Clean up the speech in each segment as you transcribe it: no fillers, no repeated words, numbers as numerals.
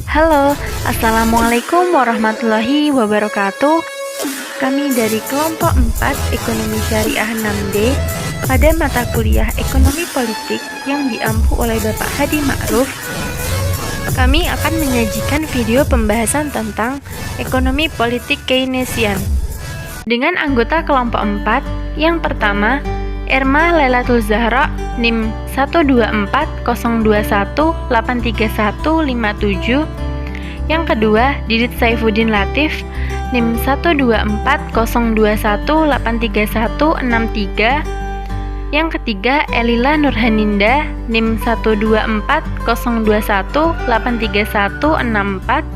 Halo, Assalamualaikum warahmatullahi wabarakatuh. Kami dari kelompok 4 Ekonomi Syariah 6D pada mata kuliah Ekonomi Politik yang diampu oleh Bapak Hadi Ma'ruf. Kami akan menyajikan video pembahasan tentang Ekonomi Politik Keynesian dengan anggota kelompok 4. Yang pertama, Erma Lailatul Zahra, NIM 12402183157. Yang kedua, Didit Saifuddin Latif, NIM 12402183163. Yang ketiga, Elila Nurhaninda, NIM 12402183164.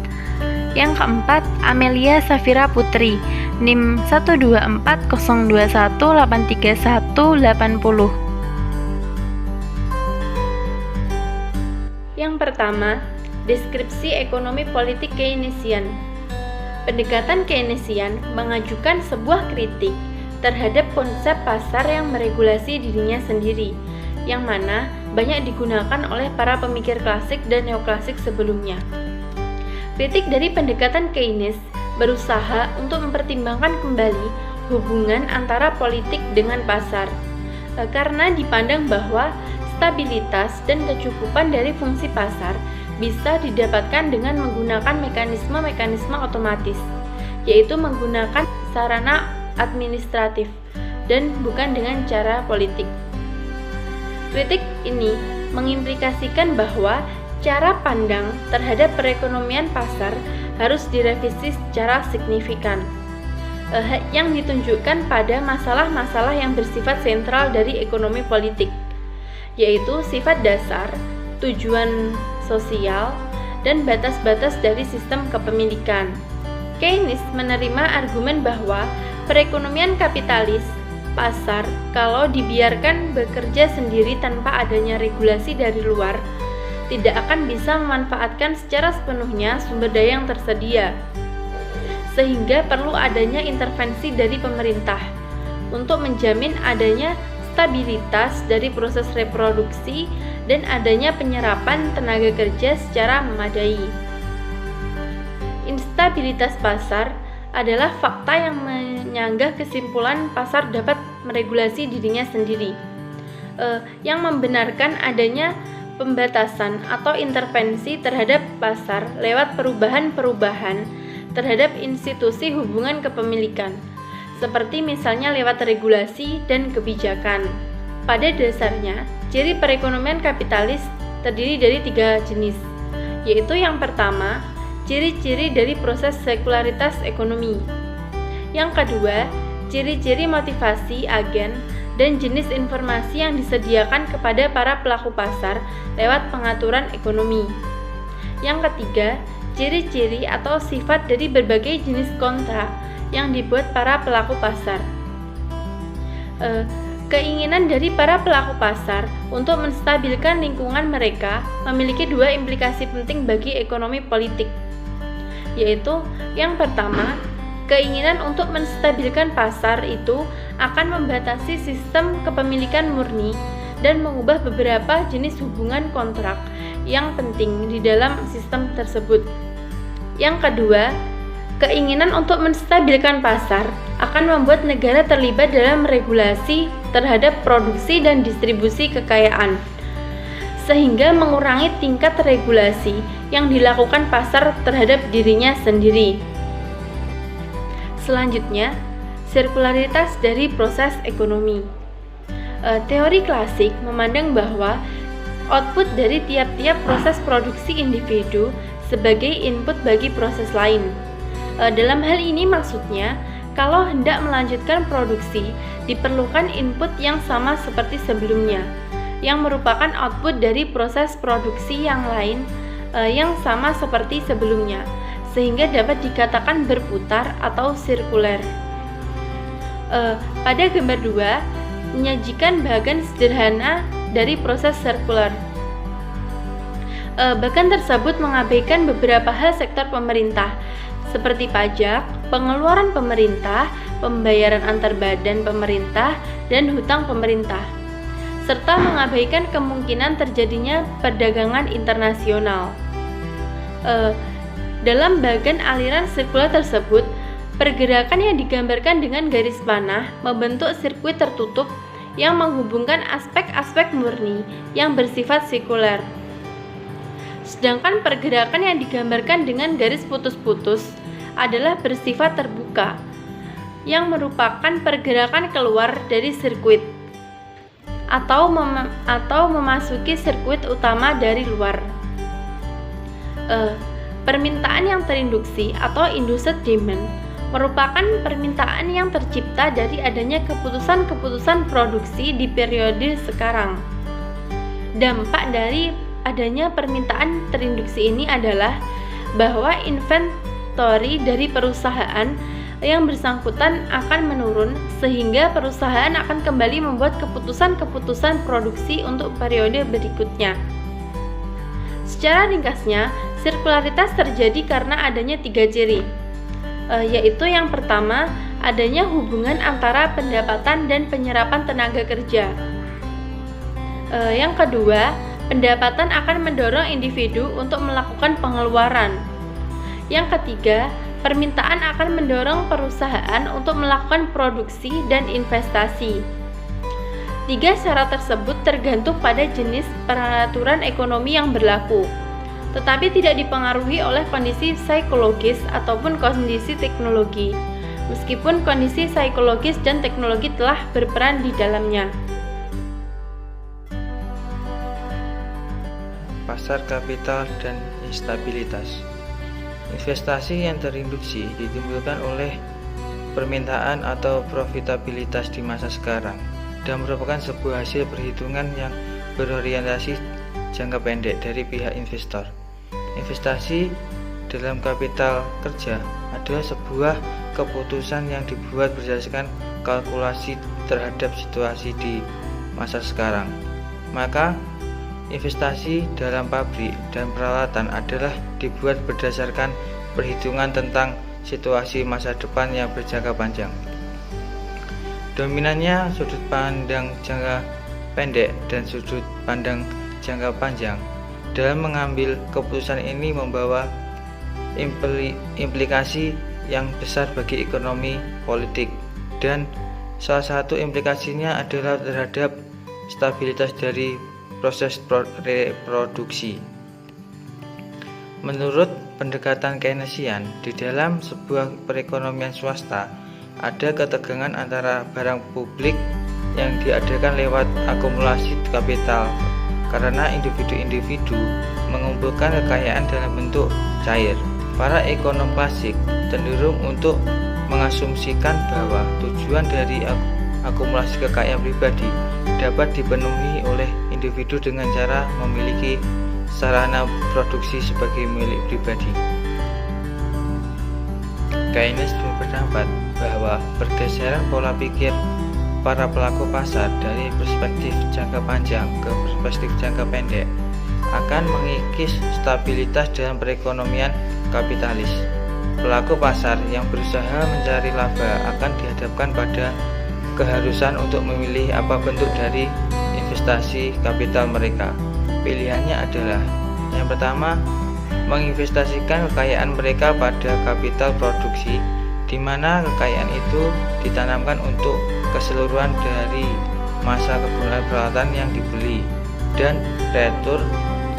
Yang keempat, Amelia Safira Putri, NIM 12402183180. Yang pertama, deskripsi ekonomi politik Keynesian. Pendekatan Keynesian mengajukan sebuah kritik terhadap konsep pasar yang meregulasi dirinya sendiri, yang mana banyak digunakan oleh para pemikir klasik dan neoklasik sebelumnya. Kritik dari pendekatan Keynes berusaha untuk mempertimbangkan kembali hubungan antara politik dengan pasar, karena dipandang bahwa stabilitas dan kecukupan dari fungsi pasar bisa didapatkan dengan menggunakan mekanisme-mekanisme otomatis, yaitu menggunakan sarana administratif dan bukan dengan cara politik. Kritik ini mengimplikasikan bahwa cara pandang terhadap perekonomian pasar harus direvisi secara signifikan, yang ditunjukkan pada masalah-masalah yang bersifat sentral dari ekonomi politik, yaitu sifat dasar, tujuan sosial, dan batas-batas dari sistem kepemilikan. Keynes menerima argumen bahwa perekonomian kapitalis pasar, kalau dibiarkan bekerja sendiri tanpa adanya regulasi dari luar, tidak akan bisa memanfaatkan secara sepenuhnya sumber daya yang tersedia, sehingga perlu adanya intervensi dari pemerintah untuk menjamin adanya stabilitas dari proses reproduksi dan adanya penyerapan tenaga kerja secara memadai. Instabilitas pasar adalah fakta yang menyanggah kesimpulan pasar dapat meregulasi dirinya sendiri, yang membenarkan adanya pembatasan atau intervensi terhadap pasar lewat perubahan-perubahan terhadap institusi hubungan kepemilikan, seperti misalnya lewat regulasi dan kebijakan. Pada dasarnya, ciri perekonomian kapitalis terdiri dari 3 jenis, yaitu yang pertama, ciri-ciri dari proses sekularitas ekonomi. Yang kedua, ciri-ciri motivasi agen dan jenis informasi yang disediakan kepada para pelaku pasar lewat pengaturan ekonomi. Yang ketiga, ciri-ciri atau sifat dari berbagai jenis kontrak yang dibuat para pelaku pasar. Keinginan dari para pelaku pasar untuk menstabilkan lingkungan mereka memiliki 2 implikasi penting bagi ekonomi politik, yaitu yang pertama, keinginan untuk menstabilkan pasar itu akan membatasi sistem kepemilikan murni dan mengubah beberapa jenis hubungan kontrak yang penting di dalam sistem tersebut. Yang kedua, keinginan untuk menstabilkan pasar akan membuat negara terlibat dalam regulasi terhadap produksi dan distribusi kekayaan, sehingga mengurangi tingkat regulasi yang dilakukan pasar terhadap dirinya sendiri. Selanjutnya, sirkularitas dari proses ekonomi. Teori klasik memandang bahwa output dari tiap-tiap proses produksi individu sebagai input bagi proses lain. Dalam hal ini maksudnya, kalau hendak melanjutkan produksi, diperlukan input yang sama seperti sebelumnya, yang merupakan output dari proses produksi yang lain yang sama seperti sebelumnya, sehingga dapat dikatakan berputar atau sirkuler. Pada gambar 2, menyajikan bahagian sederhana dari proses sirkuler. Bahkan tersebut mengabaikan beberapa hal sektor pemerintah, seperti pajak, pengeluaran pemerintah, pembayaran antar badan pemerintah, dan hutang pemerintah, serta mengabaikan kemungkinan terjadinya perdagangan internasional. Dalam bagan aliran sirkular tersebut, pergerakan yang digambarkan dengan garis panah membentuk sirkuit tertutup yang menghubungkan aspek-aspek murni yang bersifat sirkular. Sedangkan pergerakan yang digambarkan dengan garis putus-putus adalah bersifat terbuka, yang merupakan pergerakan keluar dari sirkuit atau memasuki sirkuit utama dari luar. Permintaan yang terinduksi atau induced demand merupakan permintaan yang tercipta dari adanya keputusan-keputusan produksi di periode sekarang. Dampak dari adanya permintaan terinduksi ini adalah bahwa inventory dari perusahaan yang bersangkutan akan menurun, sehingga perusahaan akan kembali membuat keputusan-keputusan produksi untuk periode berikutnya. Secara ringkasnya, sirkularitas terjadi karena adanya 3 ciri, yaitu yang pertama, adanya hubungan antara pendapatan dan penyerapan tenaga kerja. Yang kedua, pendapatan akan mendorong individu untuk melakukan pengeluaran. Yang ketiga, permintaan akan mendorong perusahaan untuk melakukan produksi dan investasi. 3 syarat tersebut tergantung pada jenis peraturan ekonomi yang berlaku, tetapi tidak dipengaruhi oleh kondisi psikologis ataupun kondisi teknologi, meskipun kondisi psikologis dan teknologi telah berperan di dalamnya. Pasar kapital dan instabilitas. Investasi yang terinduksi ditimbulkan oleh permintaan atau profitabilitas di masa sekarang dan merupakan sebuah hasil perhitungan yang berorientasi jangka pendek dari pihak investor. Investasi dalam kapital kerja adalah sebuah keputusan yang dibuat berdasarkan kalkulasi terhadap situasi di masa sekarang. Maka investasi dalam pabrik dan peralatan adalah dibuat berdasarkan perhitungan tentang situasi masa depan yang berjangka panjang. Dominannya sudut pandang jangka pendek dan sudut pandang jangka panjang dalam mengambil keputusan ini membawa implikasi yang besar bagi ekonomi politik, dan salah satu implikasinya adalah terhadap stabilitas dari proses reproduksi. Menurut pendekatan Keynesian, di dalam sebuah perekonomian swasta ada ketegangan antara barang publik yang diadakan lewat akumulasi kapital karena individu-individu mengumpulkan kekayaan dalam bentuk cair. Para ekonom klasik cenderung untuk mengasumsikan bahwa tujuan dari akumulasi kekayaan pribadi dapat dipenuhi oleh individu dengan cara memiliki sarana produksi sebagai milik pribadi. Keynes berpendapat bahwa pergeseran pola pikir para pelaku pasar dari perspektif jangka panjang ke perspektif jangka pendek akan mengikis stabilitas dalam perekonomian kapitalis. Pelaku pasar yang berusaha mencari laba akan dihadapkan pada keharusan untuk memilih apa bentuk dari investasi kapital mereka. Pilihannya adalah yang pertama, menginvestasikan kekayaan mereka pada kapital produksi, di mana kekayaan itu ditanamkan untuk keseluruhan dari masa kegunaan peralatan yang dibeli, dan retur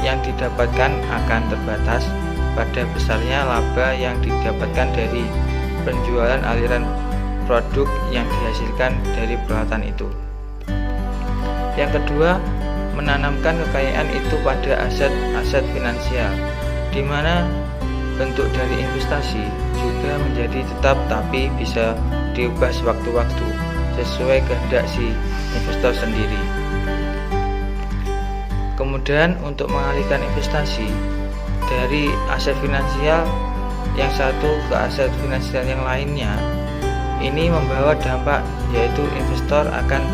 yang didapatkan akan terbatas pada besarnya laba yang didapatkan dari penjualan aliran produk yang dihasilkan dari peralatan itu. Yang kedua, menanamkan kekayaan itu pada aset-aset finansial, di mana bentuk dari investasi juga menjadi tetap tapi bisa diubah sewaktu-waktu sesuai kehendak si investor sendiri. Kemudian untuk mengalihkan investasi dari aset finansial yang satu ke aset finansial yang lainnya, ini membawa dampak, yaitu investor akan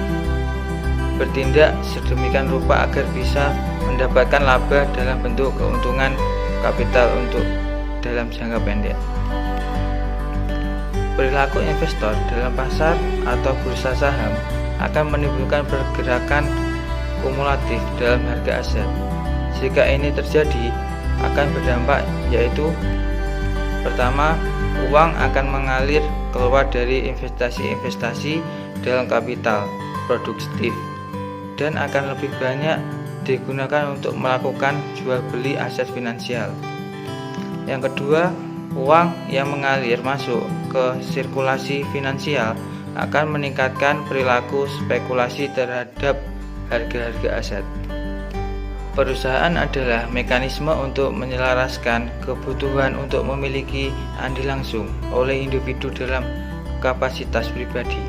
bertindak sedemikian rupa agar bisa mendapatkan laba dalam bentuk keuntungan kapital untuk dalam jangka pendek. Perilaku investor dalam pasar atau bursa saham akan menimbulkan pergerakan kumulatif dalam harga aset. Jika ini terjadi, akan berdampak, yaitu pertama, uang akan mengalir keluar dari investasi-investasi dalam kapital produktif dan akan lebih banyak digunakan untuk melakukan jual beli aset finansial. Yang kedua, uang yang mengalir masuk ke sirkulasi finansial akan meningkatkan perilaku spekulasi terhadap harga-harga aset. Perusahaan adalah mekanisme untuk menyelaraskan kebutuhan untuk memiliki andil langsung oleh individu dalam kapasitas pribadi.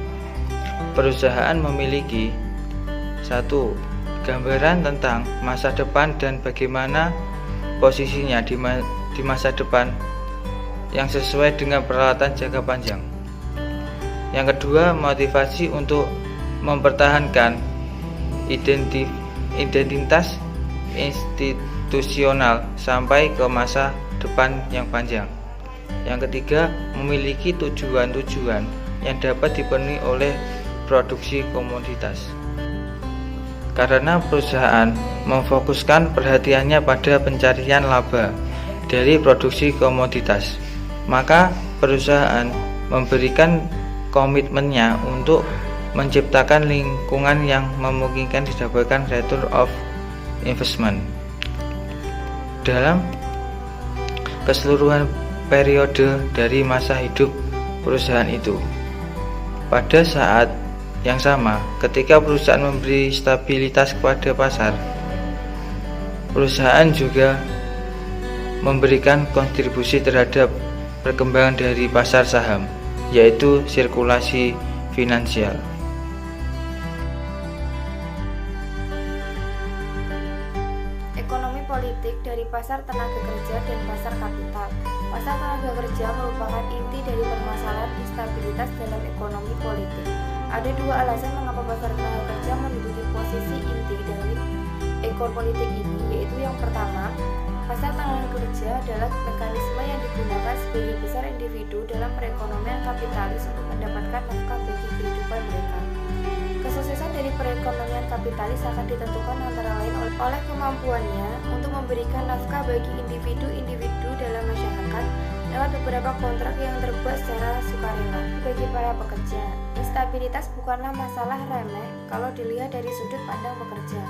Perusahaan memiliki 1. Gambaran tentang masa depan dan bagaimana posisinya di masa depan yang sesuai dengan peralatan jangka panjang. Yang kedua, motivasi untuk mempertahankan identitas institusional sampai ke masa depan yang panjang. Yang ketiga, memiliki tujuan-tujuan yang dapat dipenuhi oleh produksi komoditas. Karena perusahaan memfokuskan perhatiannya pada pencarian laba dari produksi komoditas, maka perusahaan memberikan komitmennya untuk menciptakan lingkungan yang memungkinkan didapatkan return of investment dalam keseluruhan periode dari masa hidup perusahaan itu. Pada saat yang sama, ketika perusahaan memberi stabilitas kepada pasar, perusahaan juga memberikan kontribusi terhadap perkembangan dari pasar saham, yaitu sirkulasi finansial. Ekonomi politik dari pasar tenaga kerja dan pasar kapital. Pasar tenaga kerja merupakan inti dari permasalahan instabilitas dalam ekonomi politik. Ada dua alasan mengapa pasar tenaga kerja menduduki posisi inti dari ekor politik ini, yaitu yang pertama, pasar tenaga kerja adalah mekanisme yang digunakan sebagai besar individu dalam perekonomian kapitalis untuk mendapatkan nafkah bagi kehidupan mereka. Kesuksesan dari perekonomian kapitalis akan ditentukan antara lain oleh kemampuannya untuk memberikan nafkah bagi individu-individu dalam masyarakat lewat beberapa kontrak yang terbuat secara sukarela. Bagi para pekerja, instabilitas bukanlah masalah remeh kalau dilihat dari sudut pandang pekerja.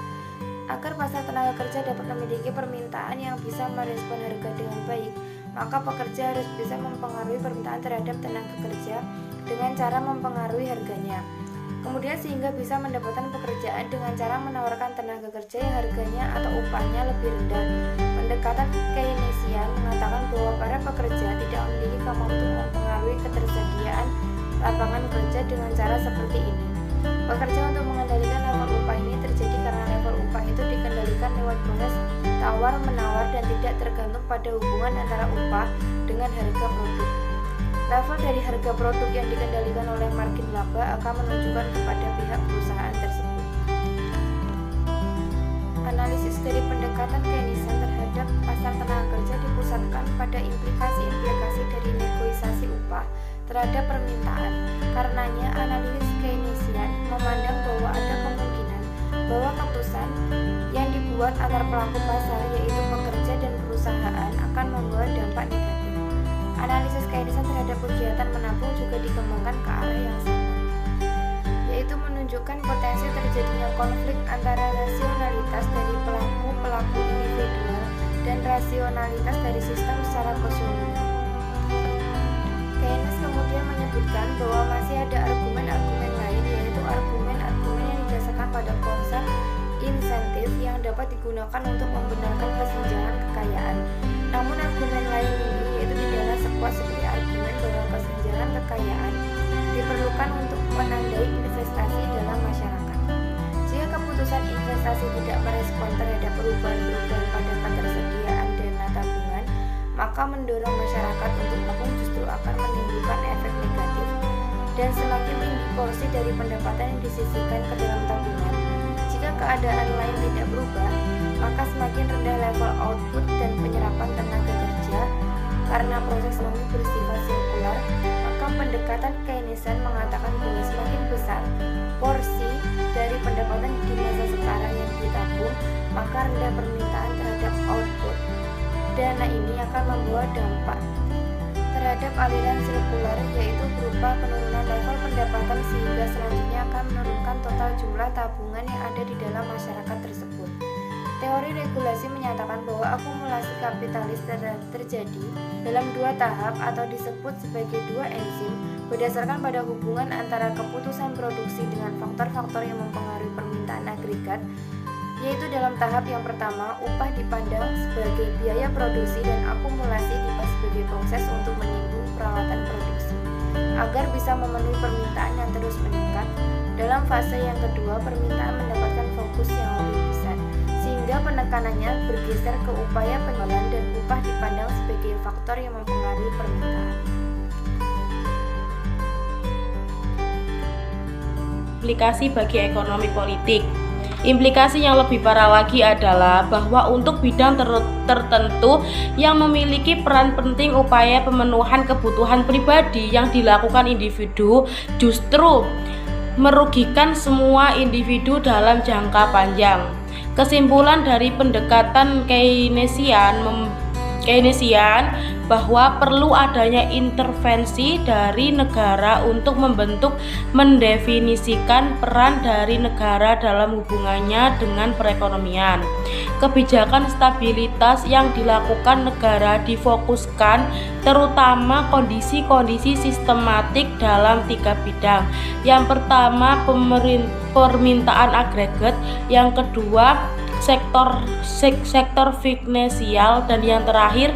Agar pasar tenaga kerja dapat memiliki permintaan yang bisa merespon harga dengan baik, maka pekerja harus bisa mempengaruhi permintaan terhadap tenaga kerja dengan cara mempengaruhi harganya. Kemudian sehingga bisa mendapatkan pekerjaan dengan cara menawarkan tenaga kerja yang harganya atau upahnya lebih rendah. Pendekatan Keynesian mengatakan bahwa para pekerja tidak memiliki kemampuan mempengaruhi ketersediaan lapangan kerja dengan cara seperti ini. Bekerja untuk mengendalikan level upah ini terjadi karena level upah itu dikendalikan lewat proses tawar-menawar dan tidak tergantung pada hubungan antara upah dengan harga produk. Level dari harga produk yang dikendalikan oleh margin laba akan menunjukkan kepada pihak perusahaan tersebut. Analisis dari pendekatan Keynesian terhadap pasar tenaga kerja dipusatkan pada implikasi-implikasi dari negosiasi upah terhadap permintaan. Karenanya, analisis Keynesian memandang bahwa ada kemungkinan bahwa keputusan yang dibuat antar pelaku pasar, yaitu pekerja dan perusahaan, akan membawa dampak negatif. Analisis Keynesian terhadap kegiatan menabung juga dikembangkan ke arah yang sama, yaitu menunjukkan potensi terjadinya konflik antara rasionalitas dari pelaku individual dan rasionalitas dari sistem secara keseluruhan. Keynes kemudian menyebutkan bahwa masih ada argumen-argumen lain, yaitu argumen-argumen yang didasarkan pada konsep insentif yang dapat digunakan untuk membenarkan kesenjangan kekayaan. Namun argumen lain ini yaitu tidaklah sekuat seperti argumen bahwa kesenjangan kekayaan diperlukan untuk menandai investasi dalam masyarakat. Jika keputusan investasi tidak merespon terhadap perubahan-perubahan pada ketersediaan dana tabungan, maka mendorong masyarakat untuk menabung justru akan menimbulkan efek negatif, dan semakin tinggi porsi dari pendapatan yang disisihkan ke dalam tabungan. Jika keadaan lain tidak berubah, maka semakin rendah level output dan penyerapan tenaga kerja. Karena proses ekonomi bersifat sirkular, maka pendekatan Keynesian mengatakan bahwa semakin besar porsi dari pendapatan di masa sekarang yang ditabung, maka rendah permintaan terhadap output. Dana ini akan membawa dampak terhadap aliran sirkular, yaitu berupa penurunan level pendapatan sehingga selanjutnya akan menurunkan total jumlah tabungan yang ada di dalam masyarakat tersebut. Teori regulasi menyatakan bahwa akumulasi kapitalis terjadi dalam dua tahap atau disebut sebagai dua enzim berdasarkan pada hubungan antara keputusan produksi dengan faktor-faktor yang mempengaruhi permintaan agregat, yaitu dalam tahap yang pertama upah dipandang sebagai biaya produksi dan akumulasi sebagai proses untuk menimbun peralatan produksi agar bisa memenuhi permintaan yang terus meningkat. Dalam fase yang kedua, permintaan mendapatkan fokus yang lebih besar sehingga penekanannya bergeser ke upaya penjualan dan upah dipandang sebagai faktor yang mempengaruhi permintaan. Implikasi bagi ekonomi politik. Implikasi yang lebih parah lagi adalah bahwa untuk bidang tertentu yang memiliki peran penting upaya pemenuhan kebutuhan pribadi yang dilakukan individu justru merugikan semua individu dalam jangka panjang. Kesimpulan dari pendekatan Keynesian bahwa perlu adanya intervensi dari negara untuk mendefinisikan peran dari negara dalam hubungannya dengan perekonomian. Kebijakan stabilitas yang dilakukan negara difokuskan terutama kondisi-kondisi sistematik dalam 3 bidang. Yang pertama permintaan agregat, yang kedua sektor finansial, dan yang terakhir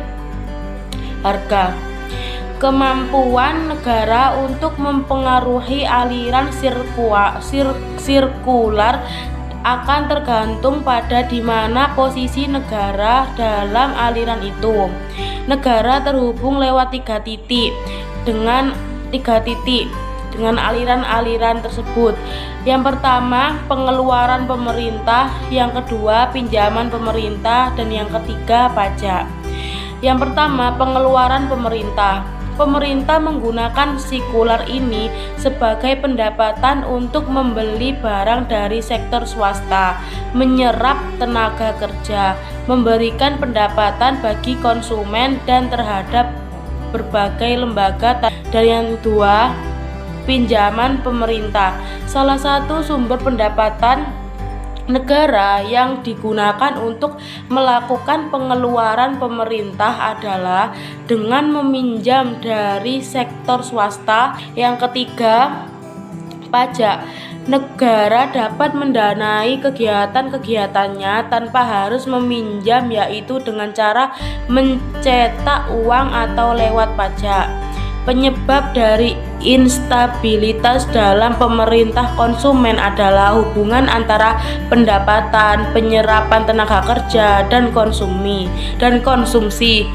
harga. Kemampuan negara untuk mempengaruhi aliran sirkular akan tergantung pada di mana posisi negara dalam aliran itu. Negara terhubung lewat 3 titik dengan aliran-aliran tersebut. Yang pertama, pengeluaran pemerintah, yang kedua, pinjaman pemerintah, dan yang ketiga, pajak. Yang pertama, pengeluaran pemerintah. Pemerintah menggunakan sirkular ini sebagai pendapatan untuk membeli barang dari sektor swasta, menyerap tenaga kerja, memberikan pendapatan bagi konsumen dan terhadap berbagai lembaga. Dan yang kedua, pinjaman pemerintah. Salah satu sumber pendapatan negara yang digunakan untuk melakukan pengeluaran pemerintah adalah dengan meminjam dari sektor swasta. Yang ketiga, pajak. Negara dapat mendanai kegiatan-kegiatannya tanpa harus meminjam, yaitu dengan cara mencetak uang atau lewat pajak. Penyebab dari instabilitas dalam pemerintah konsumen adalah hubungan antara pendapatan, penyerapan tenaga kerja, dan konsumsi.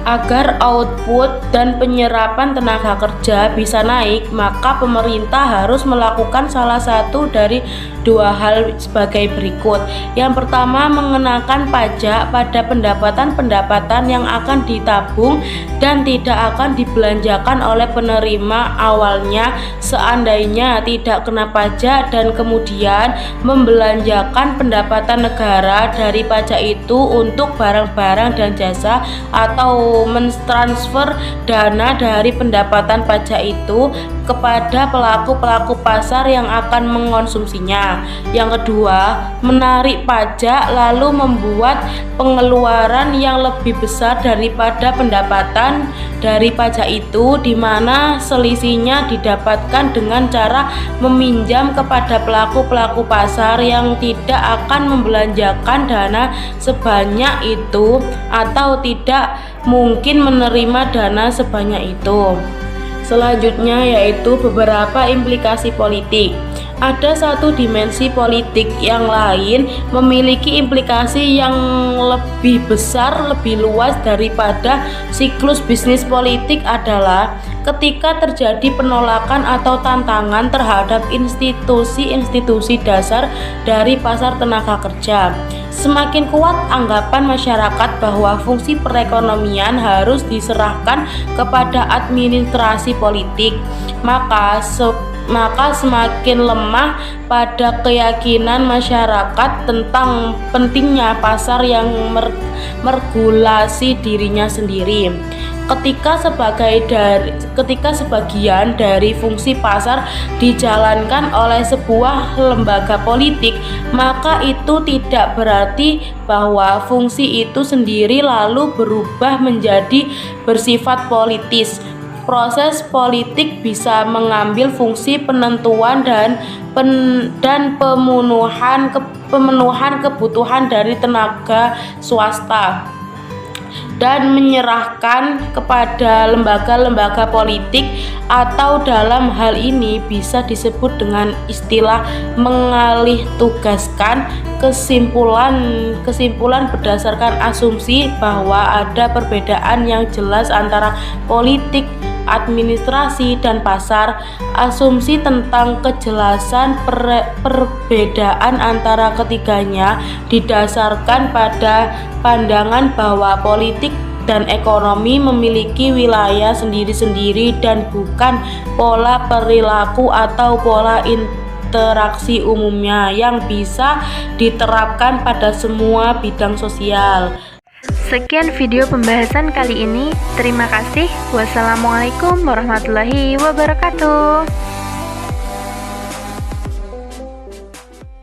Agar output dan penyerapan tenaga kerja bisa naik, maka pemerintah harus melakukan salah satu dari 2 hal sebagai berikut. Yang pertama, mengenakan pajak pada pendapatan-pendapatan yang akan ditabung dan tidak akan dibelanjakan oleh penerima awalnya seandainya tidak kena pajak, dan kemudian membelanjakan pendapatan negara dari pajak itu untuk barang-barang dan jasa atau mentransfer dana dari pendapatan pajak itu kepada pelaku-pelaku pasar yang akan mengkonsumsinya. Yang kedua, menarik pajak lalu membuat pengeluaran yang lebih besar daripada pendapatan dari pajak itu, di mana selisihnya didapatkan dengan cara meminjam kepada pelaku-pelaku pasar yang tidak akan membelanjakan dana sebanyak itu atau tidak mungkin menerima dana sebanyak itu. Selanjutnya yaitu beberapa implikasi politik. Ada satu dimensi politik yang lain memiliki implikasi yang lebih besar, lebih luas daripada siklus bisnis politik adalah ketika terjadi penolakan atau tantangan terhadap institusi-institusi dasar dari pasar tenaga kerja. Semakin kuat anggapan masyarakat bahwa fungsi perekonomian harus diserahkan kepada administrasi politik, maka semakin lemah pada keyakinan masyarakat tentang pentingnya pasar yang meregulasi dirinya sendiri. Ketika sebagian dari fungsi pasar dijalankan oleh sebuah lembaga politik, maka itu tidak berarti bahwa fungsi itu sendiri lalu berubah menjadi bersifat politis. Proses politik bisa mengambil fungsi penentuan dan pemenuhan kebutuhan dari tenaga swasta dan menyerahkan kepada lembaga-lembaga politik, atau dalam hal ini bisa disebut dengan istilah mengalih tugaskan. Kesimpulan berdasarkan asumsi bahwa ada perbedaan yang jelas antara politik, administrasi, dan pasar. Asumsi tentang kejelasan perbedaan antara ketiganya didasarkan pada pandangan bahwa politik dan ekonomi memiliki wilayah sendiri-sendiri dan bukan pola perilaku atau pola interaksi umumnya yang bisa diterapkan pada semua bidang sosial. Sekian video pembahasan kali ini. Terima kasih. Wassalamualaikum warahmatullahi wabarakatuh.